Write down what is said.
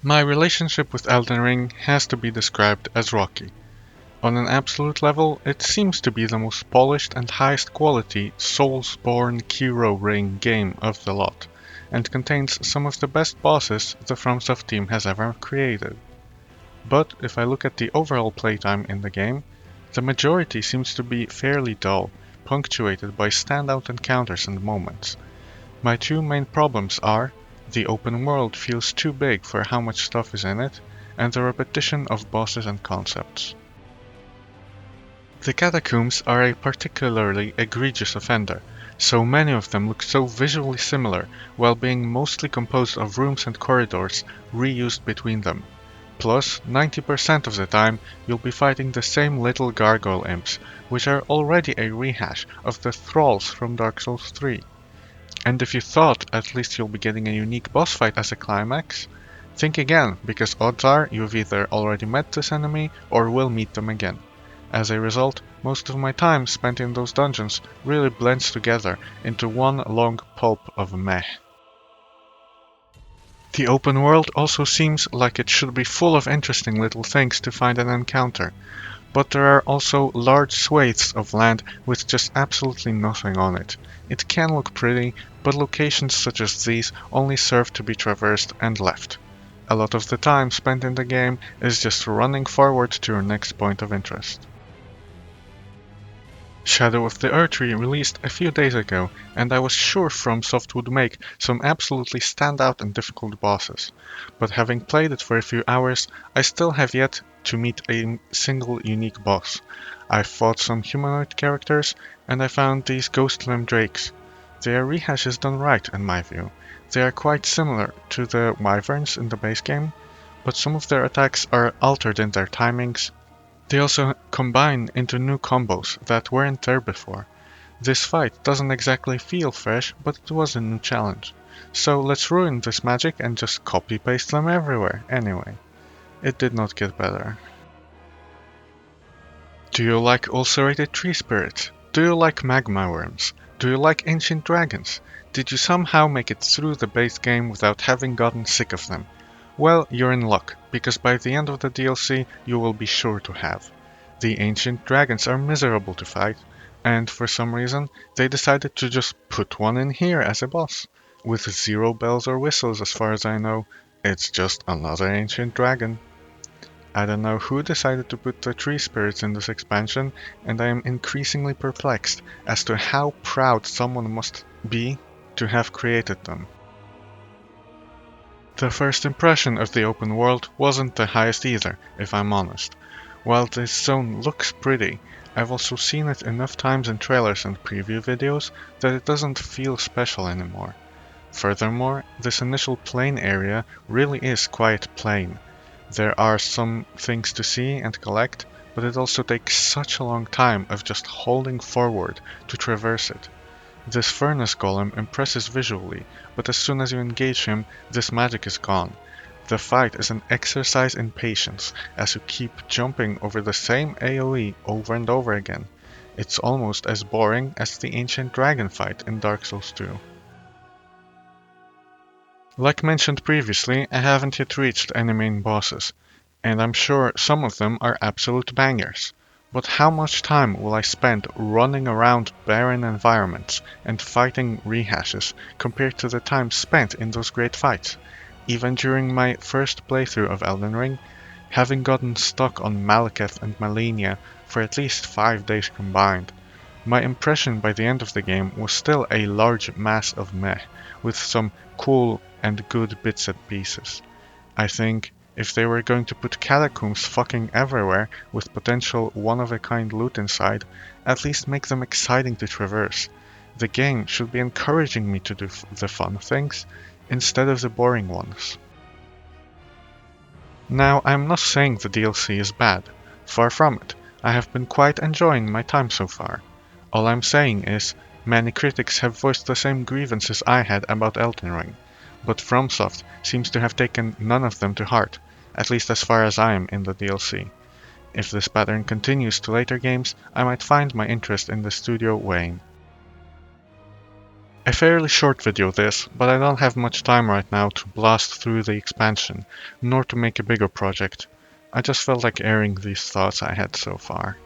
My relationship with Elden Ring has to be described as rocky. On an absolute level, it seems to be the most polished and highest quality Soulsborne Kiro Ring game of the lot, and contains some of the best bosses the FromSoft team has ever created. But if I look at the overall playtime in the game, the majority seems to be fairly dull, punctuated by standout encounters and moments. My two main problems are the open world feels too big for how much stuff is in it, and the repetition of bosses and concepts. The catacombs are a particularly egregious offender. So many of them look so visually similar, while being mostly composed of rooms and corridors reused between them. Plus, 90% of the time, you'll be fighting the same little gargoyle imps, which are already a rehash of the thralls from Dark Souls 3. And if you thought at least you'll be getting a unique boss fight as a climax, think again, because odds are you've either already met this enemy or will meet them again. As a result, most of my time spent in those dungeons really blends together into one long pulp of meh. The open world also seems like it should be full of interesting little things to find and encounter, but there are also large swathes of land with just absolutely nothing on it. It can look pretty, but locations such as these only serve to be traversed and left. A lot of the time spent in the game is just running forward to your next point of interest. Shadow of the Erdtree released a few days ago, and I was sure FromSoft would make some absolutely standout and difficult bosses. But having played it for a few hours, I still have yet to meet a single unique boss. I fought some humanoid characters, and I found these ghost limb drakes. They are rehashes done right, in my view. They are quite similar to the wyverns in the base game, but some of their attacks are altered in their timings. They also combine into new combos that weren't there before. This fight doesn't exactly feel fresh, but it was a new challenge. So let's ruin this magic and just copy paste them everywhere anyway. It did not get better. Do you like ulcerated tree spirits? Do you like magma worms? Do you like ancient dragons? Did you somehow make it through the base game without having gotten sick of them? Well, you're in luck, because by the end of the DLC you will be sure to have. The ancient dragons are miserable to fight, and for some reason they decided to just put one in here as a boss. With zero bells or whistles as far as I know, it's just another ancient dragon. I don't know who decided to put the tree spirits in this expansion, and I am increasingly perplexed as to how proud someone must be to have created them. The first impression of the open world wasn't the highest either, if I'm honest. While this zone looks pretty, I've also seen it enough times in trailers and preview videos that it doesn't feel special anymore. Furthermore, this initial plain area really is quite plain. There are some things to see and collect, but it also takes such a long time of just holding forward to traverse it. This furnace golem impresses visually, but as soon as you engage him, this magic is gone. The fight is an exercise in patience, as you keep jumping over the same AoE over and over again. It's almost as boring as the ancient dragon fight in Dark Souls 2. Like mentioned previously, I haven't yet reached any main bosses, and I'm sure some of them are absolute bangers. But how much time will I spend running around barren environments and fighting rehashes compared to the time spent in those great fights? Even during my first playthrough of Elden Ring, having gotten stuck on Malekith and Malenia for at least 5 days combined, my impression by the end of the game was still a large mass of meh, with some cool and good bits and pieces. I think if they were going to put catacombs fucking everywhere with potential one-of-a-kind loot inside, at least make them exciting to traverse. The game should be encouraging me to do the fun things instead of the boring ones. Now, I'm not saying the DLC is bad. Far from it. I have been quite enjoying my time so far. All I'm saying is, many critics have voiced the same grievances I had about Elden Ring, but FromSoft seems to have taken none of them to heart, at least as far as I am in the DLC. If this pattern continues to later games, I might find my interest in the studio wane. A fairly short video this, but I don't have much time right now to blast through the expansion, nor to make a bigger project. I just felt like airing these thoughts I had so far.